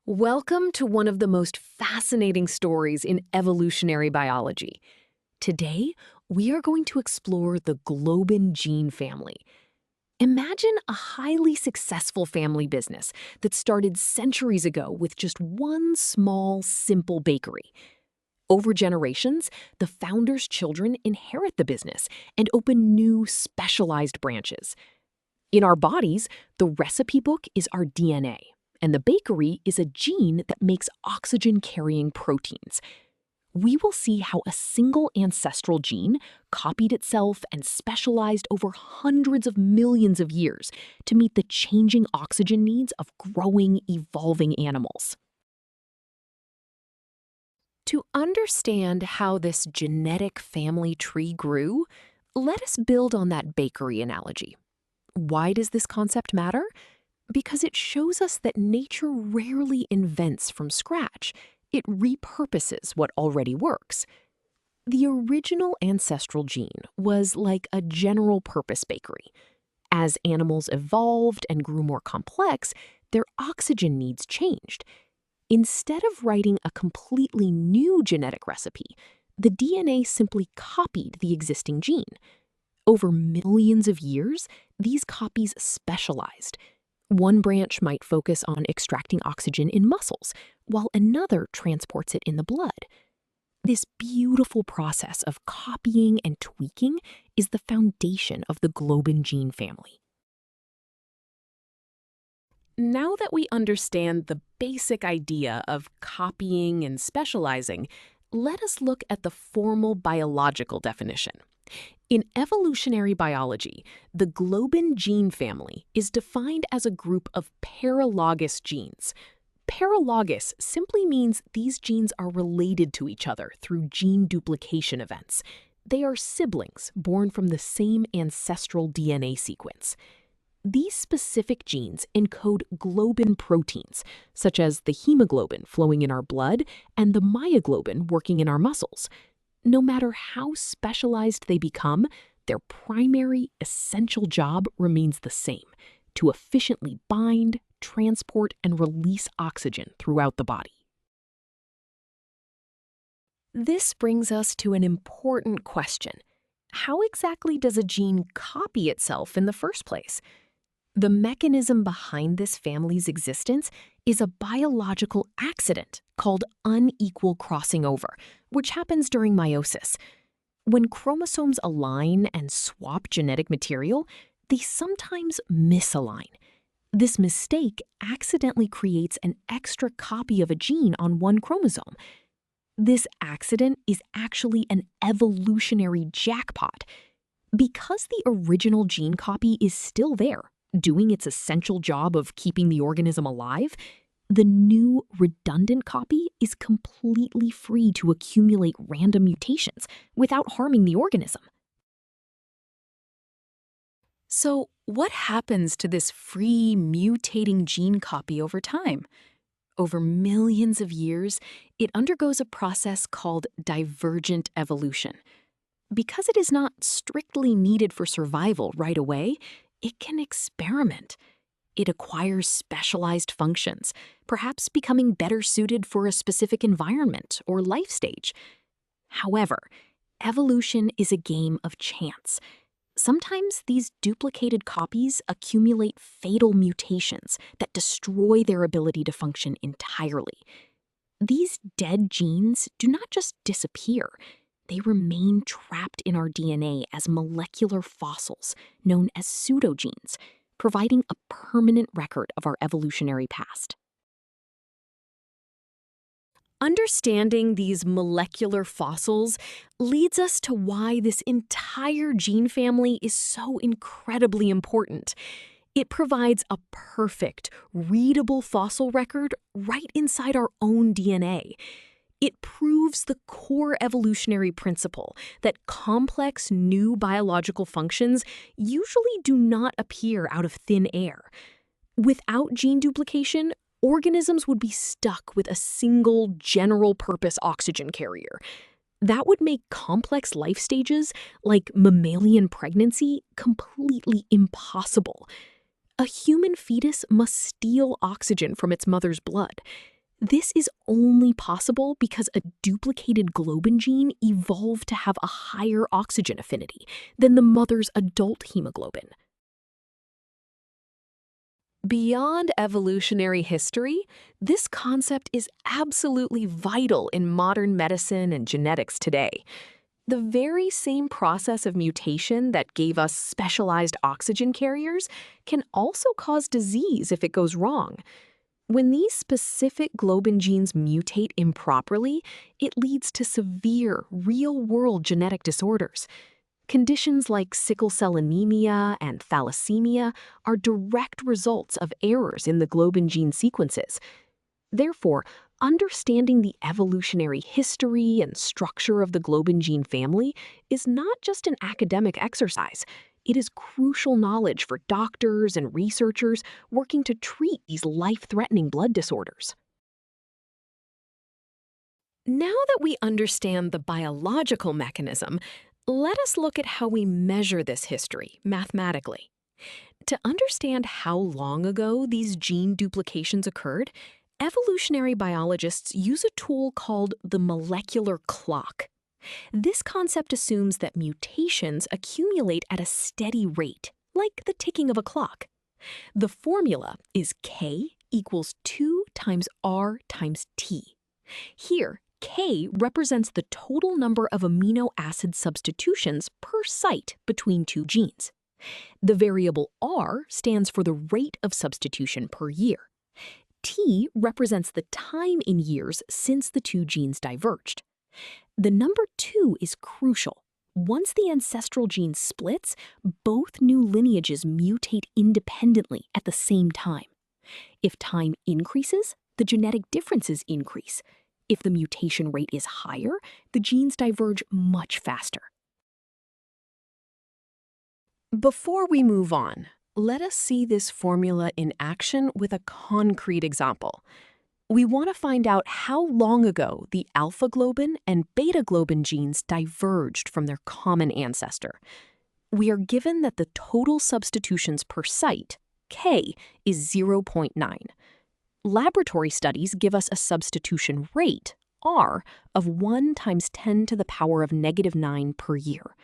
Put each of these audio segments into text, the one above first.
Welcome to one of the most fascinating stories in evolutionary biology. Today, we are going to explore the Globin gene family. Imagine a highly successful family business that started centuries ago with just one small, simple bakery. Over generations, the founder's children inherit the business and open new, specialized branches. In our bodies, the recipe book is our DNA, and the bakery is a gene that makes oxygen-carrying proteins. We will see how a single ancestral gene copied itself and specialized over hundreds of millions of years to meet the changing oxygen needs of growing, evolving animals. To understand how this genetic family tree grew, let us build on that bakery analogy. Why does this concept matter? Because it shows us that nature rarely invents from scratch. It repurposes what already works. The original ancestral gene was like a general-purpose bakery. As animals evolved and grew more complex, their oxygen needs changed. Instead of writing a completely new genetic recipe, the DNA simply copied the existing gene. Over millions of years, these copies specialized. One branch might focus on extracting oxygen in muscles, while another transports it in the blood. This beautiful process of copying and tweaking is the foundation of the Globin gene family. Now that we understand the basic idea of copying and specializing, let us look at the formal biological definition. In evolutionary biology, the Globin gene family is defined as a group of paralogous genes. Paralogous simply means these genes are related to each other through gene duplication events. They are siblings born from the same ancestral DNA sequence. These specific genes encode globin proteins, such as the hemoglobin flowing in our blood and the myoglobin working in our muscles. No matter how specialized they become, their primary, essential job remains the same: to efficiently bind, transport, and release oxygen throughout the body. This brings us to an important question. How exactly does a gene copy itself in the first place? The mechanism behind this family's existence is a biological accident called unequal crossing over, which happens during meiosis. When chromosomes align and swap genetic material, they sometimes misalign. This mistake accidentally creates an extra copy of a gene on one chromosome. This accident is actually an evolutionary jackpot. Because the original gene copy is still there, doing its essential job of keeping the organism alive, the new redundant copy is completely free to accumulate random mutations without harming the organism. So, what happens to this free mutating gene copy over time? Over millions of years, it undergoes a process called divergent evolution. Because it is not strictly needed for survival right away, it can experiment. It acquires specialized functions, perhaps becoming better suited for a specific environment or life stage. However, evolution is a game of chance. Sometimes these duplicated copies accumulate fatal mutations that destroy their ability to function entirely. These dead genes do not just disappear. They remain trapped in our DNA as molecular fossils known as pseudogenes, providing a permanent record of our evolutionary past. Understanding these molecular fossils leads us to why this entire gene family is so incredibly important. It provides a perfect, readable fossil record right inside our own DNA. It proves the core evolutionary principle that complex new biological functions usually do not appear out of thin air. Without gene duplication, organisms would be stuck with a single general-purpose oxygen carrier. That would make complex life stages, like mammalian pregnancy, completely impossible. A human fetus must steal oxygen from its mother's blood. This is only possible because a duplicated globin gene evolved to have a higher oxygen affinity than the mother's adult hemoglobin. Beyond evolutionary history, this concept is absolutely vital in modern medicine and genetics today. The very same process of mutation that gave us specialized oxygen carriers can also cause disease if it goes wrong. When these specific globin genes mutate improperly, it leads to severe, real-world genetic disorders. Conditions like sickle cell anemia and thalassemia are direct results of errors in the globin gene sequences. Therefore, understanding the evolutionary history and structure of the globin gene family is not just an academic exercise. It is crucial knowledge for doctors and researchers working to treat these life-threatening blood disorders. Now that we understand the biological mechanism, let us look at how we measure this history mathematically. To understand how long ago these gene duplications occurred, evolutionary biologists use a tool called the molecular clock. This concept assumes that mutations accumulate at a steady rate, like the ticking of a clock. The formula is K equals 2 times R times T. Here, K represents the total number of amino acid substitutions per site between two genes. The variable R stands for the rate of substitution per year. T represents the time in years since the two genes diverged. The number 2 is crucial. Once the ancestral gene splits, both new lineages mutate independently at the same time. If time increases, the genetic differences increase. If the mutation rate is higher, the genes diverge much faster. Before we move on, let us see this formula in action with a concrete example. We want to find out how long ago the alpha globin and beta globin genes diverged from their common ancestor. We are given that the total substitutions per site, K, is 0.9. Laboratory studies give us a substitution rate, R, of 1 times 10 to the power of -9 per year.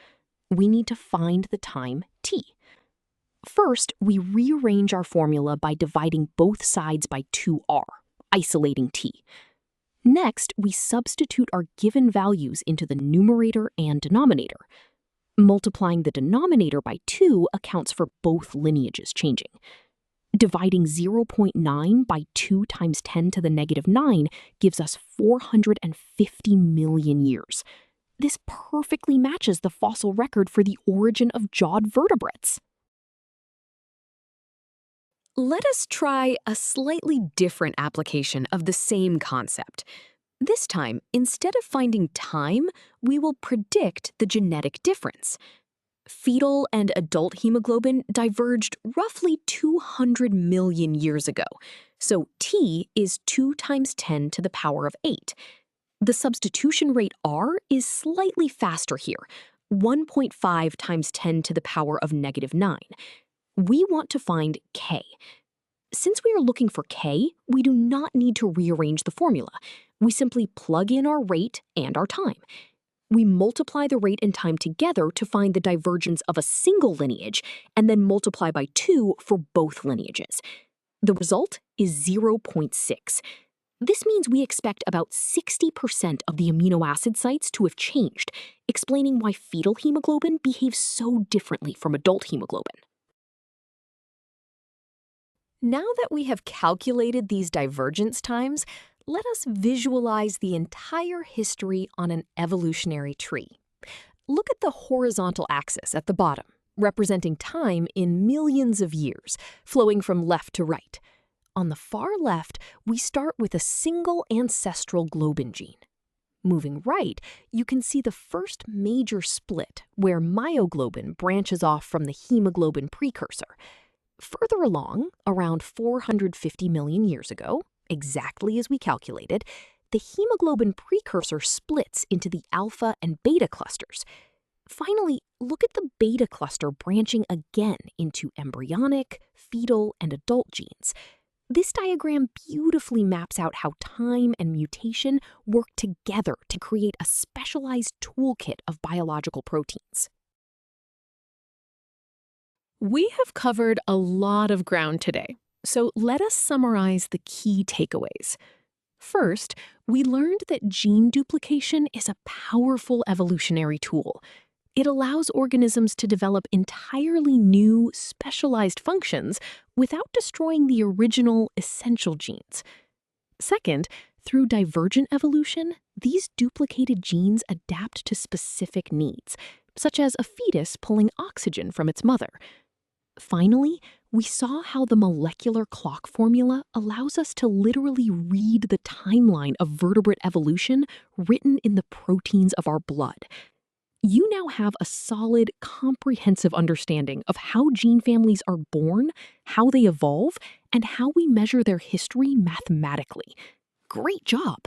We need to find the time, T. First, we rearrange our formula by dividing both sides by 2R, isolating T. Next, we substitute our given values into the numerator and denominator. Multiplying the denominator by 2 accounts for both lineages changing. Dividing 0.9 by 2 times 10 to the -9 gives us 450 million years. This perfectly matches the fossil record for the origin of jawed vertebrates. Let us try a slightly different application of the same concept. This time, instead of finding time, we will predict the genetic difference. Fetal and adult hemoglobin diverged roughly 200 million years ago, so T is 2 times 10 to the power of 8. The substitution rate R is slightly faster here, 1.5 times 10 to the power of -9. We want to find K. Since we are looking for K, we do not need to rearrange the formula. We simply plug in our rate and our time. We multiply the rate and time together to find the divergence of a single lineage, and then multiply by 2 for both lineages. The result is 0.6. This means we expect about 60% of the amino acid sites to have changed, explaining why fetal hemoglobin behaves so differently from adult hemoglobin. Now that we have calculated these divergence times, let us visualize the entire history on an evolutionary tree. Look at the horizontal axis at the bottom, representing time in millions of years, flowing from left to right. On the far left, we start with a single ancestral globin gene. Moving right, you can see the first major split, where myoglobin branches off from the hemoglobin precursor. Further along, around 450 million years ago, exactly as we calculated, the hemoglobin precursor splits into the alpha and beta clusters. Finally, look at the beta cluster branching again into embryonic, fetal, and adult genes. This diagram beautifully maps out how time and mutation work together to create a specialized toolkit of biological proteins. We have covered a lot of ground today, so let us summarize the key takeaways. First, we learned that gene duplication is a powerful evolutionary tool. It allows organisms to develop entirely new, specialized functions without destroying the original, essential genes. Second, through divergent evolution, these duplicated genes adapt to specific needs, such as a fetus pulling oxygen from its mother. Finally, we saw how the molecular clock formula allows us to literally read the timeline of vertebrate evolution written in the proteins of our blood. You now have a solid, comprehensive understanding of how gene families are born, how they evolve, and how we measure their history mathematically. Great job!